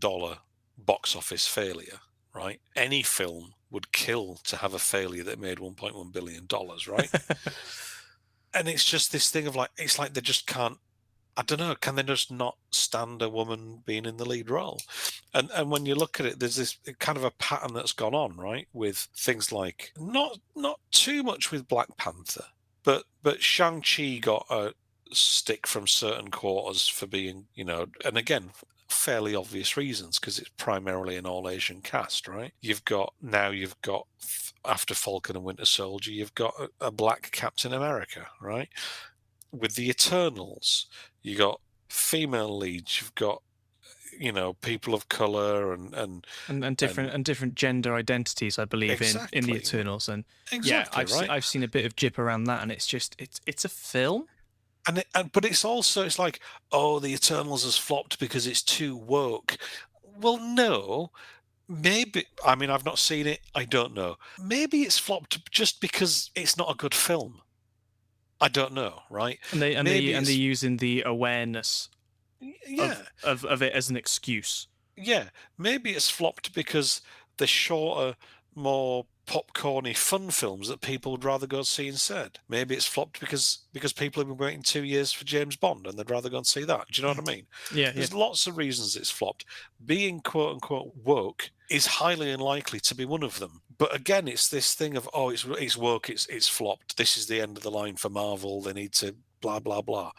box office failure, right? Any film would kill to have a failure that made $1.1 billion, right? And it's just this thing of like, it's like they just can't, I don't know, can they just not stand a woman being in the lead role? And when you look at it, there's this kind of a pattern that's gone on, right? With things like, not too much with Black Panther, but Shang-Chi got a stick from certain quarters for being, and again, fairly obvious reasons because it's primarily an all-Asian cast, right? You've got after Falcon and Winter Soldier, you've got a black Captain America, right? With the Eternals, you got female leads, you've got people of color and different gender identities, I believe, exactly. in the Eternals. And exactly, yeah, I've seen a bit of jip around that, and it's just it's a film. But it's like, oh, the Eternals has flopped because it's too woke. Well, no, maybe. I mean, I've not seen it. I don't know. Maybe it's flopped just because it's not a good film. I don't know, right? And they're using the awareness, of it as an excuse. Yeah, maybe it's flopped because the shorter, more popcorny fun films that people would rather go see instead. Maybe it's flopped because people have been waiting 2 years for James Bond and they'd rather go and see that. Do you know what I mean? There's lots of reasons it's flopped. Being quote unquote woke is highly unlikely to be one of them. But again, it's this thing of, oh, it's woke, it's flopped. This is the end of the line for Marvel. They need to blah blah blah.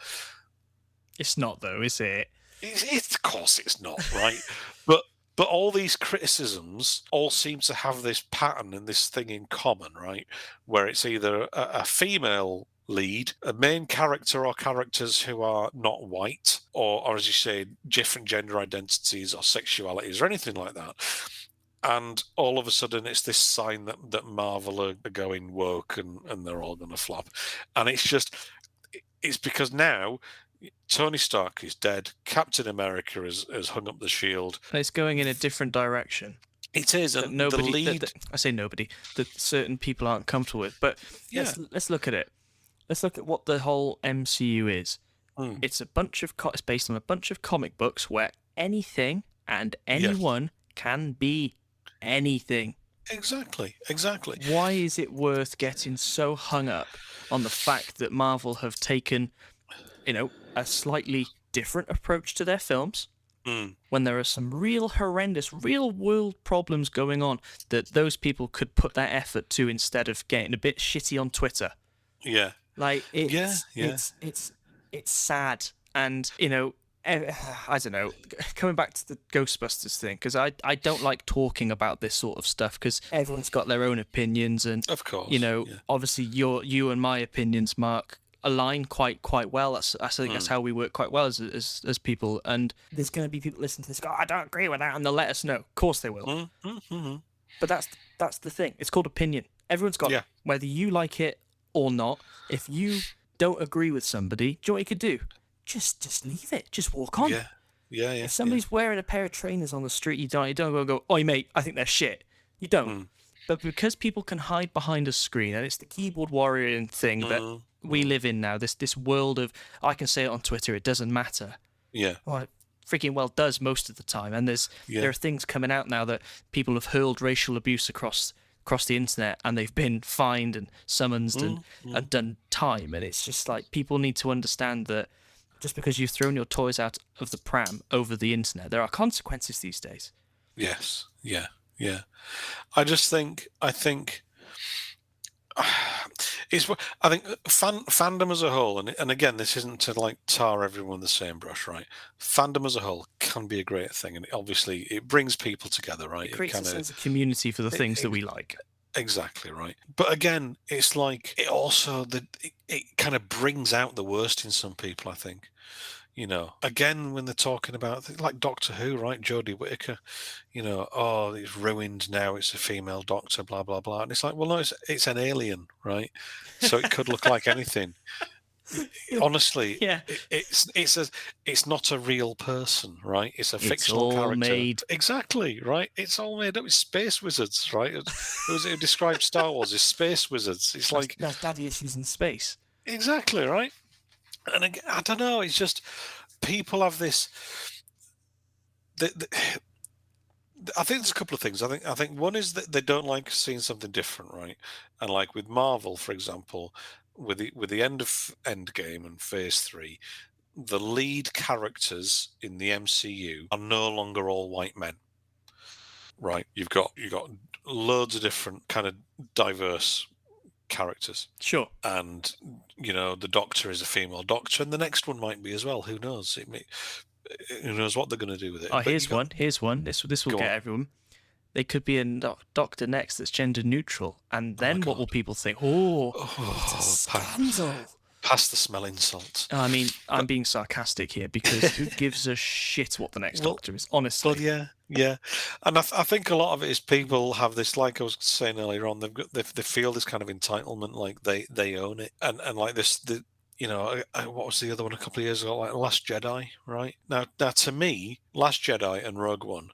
It's not though, is it? Of course it's not, right? But But all these criticisms all seem to have this pattern and this thing in common, right? Where it's either a female lead, a main character or characters who are not white, or as you say, different gender identities or sexualities or anything like that. And all of a sudden, it's this sign that Marvel are going woke and they're all going to flop. And it's because now Tony Stark is dead. Captain America has hung up the shield. And it's going in a different direction. It is, That and nobody, the lead. I say nobody, that certain people aren't comfortable with. But let's look at it. Let's look at what the whole MCU is. It's a bunch of it's based on a bunch of comic books where anything and anyone can be anything. Exactly. Why is it worth getting so hung up on the fact that Marvel have taken, a slightly different approach to their films? When there are some real horrendous, real world problems going on that those people could put their effort to instead of getting a bit shitty on Twitter. Yeah. Like it's sad, and I don't know. Coming back to the Ghostbusters thing, because I don't like talking about this sort of stuff because everyone's got their own opinions, and of course, obviously you and my opinions, Mark, align quite well. I think that's how we work quite well as people. And there's going to be people listening to this, go, I don't agree with that, and they'll let us know. Of course they will. But that's the thing. It's called opinion. Everyone's got it. Whether you like it or not. If you don't agree with somebody, do you know what you could do? Just leave it. Just walk on. Yeah. If somebody's wearing a pair of trainers on the street, you don't go, oi mate, I think they're shit. You don't. But because people can hide behind a screen, and it's the keyboard warrior thing that we live in now, this world of, I can say it on Twitter, it doesn't matter. Yeah. Well, it freaking well does most of the time. And there are things coming out now that people have hurled racial abuse across the internet, and they've been fined and summoned and done time. And it's just like, people need to understand that just because you've thrown your toys out of the pram over the internet, there are consequences these days. Yes. Yeah. I think fandom as a whole, and again, this isn't to like tar everyone with the same brush, right? Fandom as a whole can be a great thing, and obviously it brings people together, right? It creates a sense of community for the things that we like. Exactly right. But again, it's like it also it kind of brings out the worst in some people, I think. Again, when they're talking about like Doctor Who, right? Jodie Whittaker, it's ruined now. It's a female doctor, blah blah blah. And it's like, well, no, it's an alien, right? So it could look like anything. Honestly, it's not a real person, right? It's a fictional character. Made. Exactly, right? It's all made up. It's space wizards, right? Who described Star Wars as space wizards? It's like that's daddy issues in space. Exactly, right? And again, I don't know. It's just people have this. I think there's a couple of things. I think one is that they don't like seeing something different, right? And like with Marvel, for example, with the end of Endgame and Phase 3, the lead characters in the MCU are no longer all white men, right? You've got loads of different kind of diverse characters. Sure. And the Doctor is a female Doctor, and the next one might be as well. Who knows? Who knows what they're going to do with it? Oh, here's one. This will get everyone. They could be a Doctor next that's gender neutral, and then what will people think? It's a scandal. Pass the smelling salt. I mean, I'm being sarcastic here because who gives a shit what the next Doctor is, honestly. Well, yeah. And I think a lot of it is people have this, like I was saying earlier on, they feel this kind of entitlement, like they own it. And like this, what was the other one a couple of years ago, like Last Jedi, right? Now to me, Last Jedi and Rogue One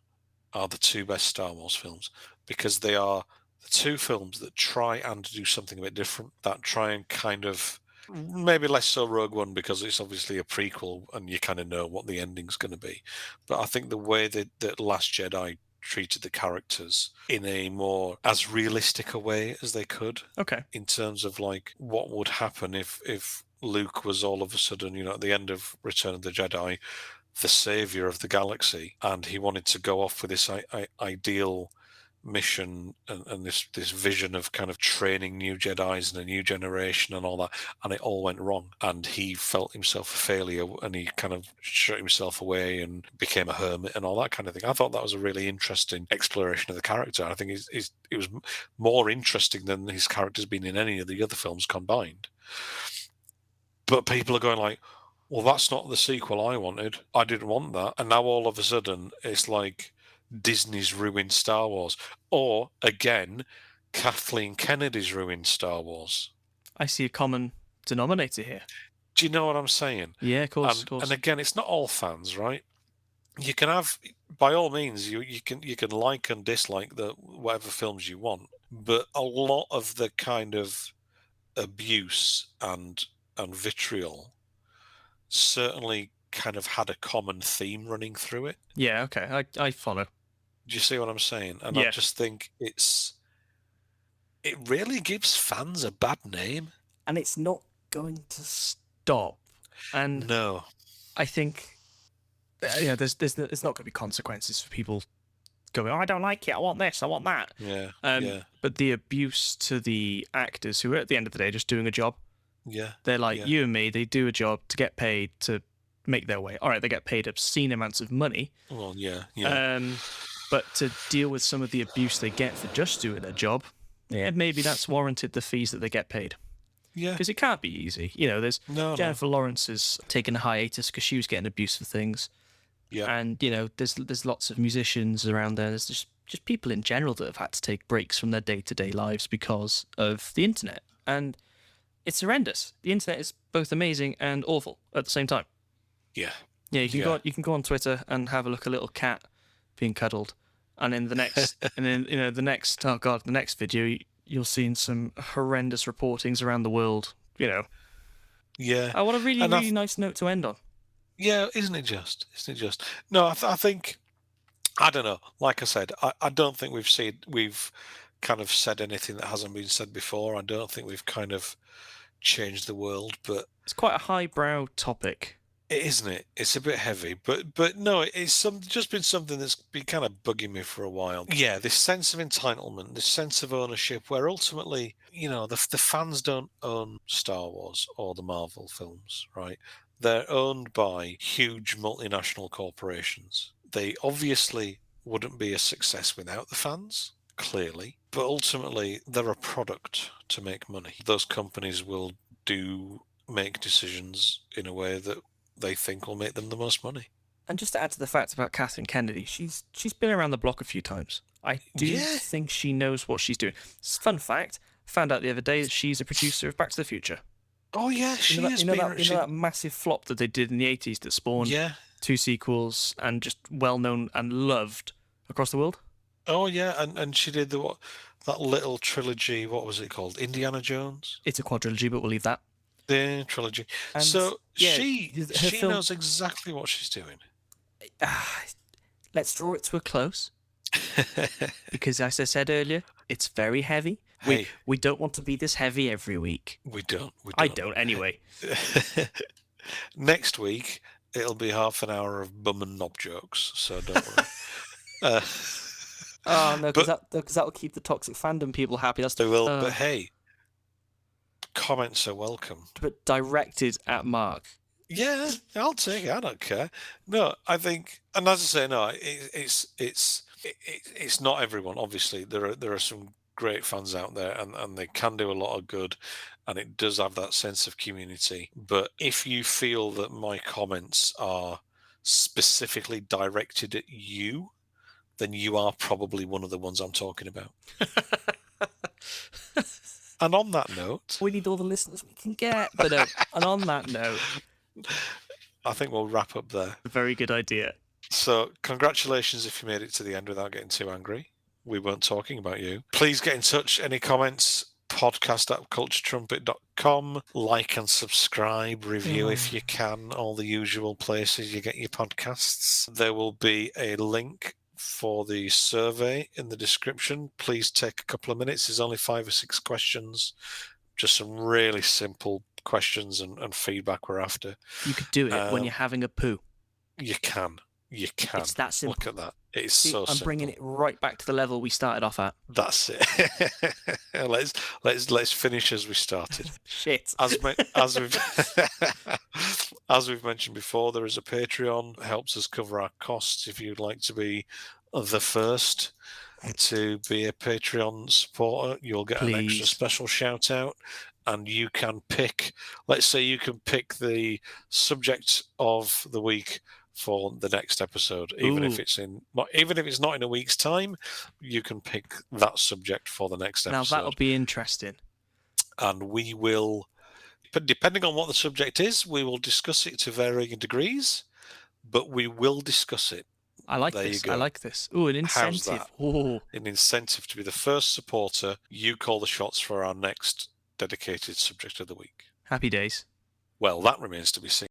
are the two best Star Wars films because they are the two films that try and do something a bit different, that try and kind of, maybe less so Rogue One because it's obviously a prequel and you kind of know what the ending's going to be. But I think the way that Last Jedi treated the characters in a more as realistic a way as they could. Okay. In terms of like what would happen if Luke was all of a sudden, at the end of Return of the Jedi, the savior of the galaxy, and he wanted to go off with this ideal mission and this vision of kind of training new Jedis and a new generation and all that, and it all went wrong, and he felt himself a failure, and he kind of shut himself away and became a hermit and all that kind of thing. I thought that was a really interesting exploration of the character. I think it was more interesting than his character's been in any of the other films combined. But people are going like, well, that's not the sequel I wanted. I didn't want that. And now all of a sudden it's like Disney's ruined Star Wars. Or, again, Kathleen Kennedy's ruined Star Wars. I see a common denominator here. Do you know what I'm saying? Yeah, of course, And again, it's not all fans, right? You can have, by all means, you can like and dislike whatever films you want, but a lot of the kind of abuse and vitriol certainly kind of had a common theme running through it. Yeah, okay, I follow. Do you see what I'm saying? And Yeah. I just think it really gives fans a bad name. And it's not going to stop. And No. I think, there's not going to be consequences for people going, oh, I don't like it, I want this, I want that. Yeah. But the abuse to the actors who are at the end of the day just doing a job. Yeah. They're like you and me, they do a job to get paid to make their way. All right, they get paid obscene amounts of money. Well, yeah. But to deal with some of the abuse they get for just doing their job, maybe that's warranted the fees that they get paid. Yeah. Because it can't be easy. You know, there's No. Jennifer Lawrence has taken a hiatus because she was getting abused for things. Yeah. And, you know, there's lots of musicians around there. There's just people in general that have had to take breaks from their day-to-day lives because of the internet. And it's horrendous. The internet is both amazing and awful at the same time. Yeah. Yeah, you can go on Twitter and have a look at a little cat being cuddled, and in the next the next video you'll see some horrendous reportings around the world. You know. Yeah. I want a really nice note to end on. Yeah, isn't it just? No, I think, I don't know. Like I said, I don't think we've kind of said anything that hasn't been said before. I don't think we've kind of changed the world, but it's quite a highbrow topic. Isn't it? It's a bit heavy, but no, it's just been something that's been kind of bugging me for a while. Yeah, this sense of entitlement, this sense of ownership, where ultimately, you know, the fans don't own Star Wars or the Marvel films, right? They're owned by huge multinational corporations. They obviously wouldn't be a success without the fans, clearly, but ultimately they're a product to make money. Those companies will make decisions in a way that they think will make them the most money. And just to add to the fact about Kathleen Kennedy, she's been around the block a few times. I do think she knows what she's doing. Fun fact, found out the other day that she's a producer of Back to the Future. Oh yeah, she is. You know that massive flop that they did in the 80s that spawned 2 sequels and just well known and loved across the world? Oh yeah, and she did that little trilogy, what was it called? Indiana Jones? It's a quadrilogy, but we'll leave that. The trilogy. And so she film knows exactly what she's doing. Let's draw it to a close. Because as I said earlier, it's very heavy. Hey. We don't want to be this heavy every week. We don't. I don't anyway. Next week, it'll be half an hour of bum and knob jokes, so don't worry. Oh, no, because that will keep the toxic fandom people happy. They will, but hey, comments are welcome. But directed at Mark. Yeah, I'll take it. I don't care. No, I think, and as I say, no, it's not everyone. Obviously, there are some great fans out there, and they can do a lot of good, and it does have that sense of community. But if you feel that my comments are specifically directed at you, then you are probably one of the ones I'm talking about. And on that note, we need all the listeners we can get. But and on that note, I think we'll wrap up there. A very good idea. So, congratulations if you made it to the end without getting too angry. We weren't talking about you. Please get in touch. Any comments? podcast@culturetrumpet.com. Like and subscribe, review if you can, all the usual places you get your podcasts. There will be a link for the survey in the description. Please take a couple of minutes. There's only 5 or 6 questions. Just some really simple questions and feedback we're after. You could do it when you're having a poo. You can. It's that simple. Look at that. It's See, so I'm bringing it simple. right back to the level we started off at. That's it. let's finish as we started. Shit. As we've as we've mentioned before, there is a Patreon, helps us cover our costs. If you'd like to be the first to be a Patreon supporter, you'll get an extra Please. special shout out, and you can pick. Let's say you can pick the subject of the week for the next episode, even if Ooh. it's not in a week's time. You can pick that subject for the next Now episode, that'll be interesting. and we will. But depending on what the subject is, we will discuss it to varying degrees, but we will discuss it. I like There you this. go. I like this. Ooh, an How's incentive. that? Ooh. An incentive to be the first supporter. You call the shots for our next dedicated subject of the week. Happy days. Well, that remains to be seen.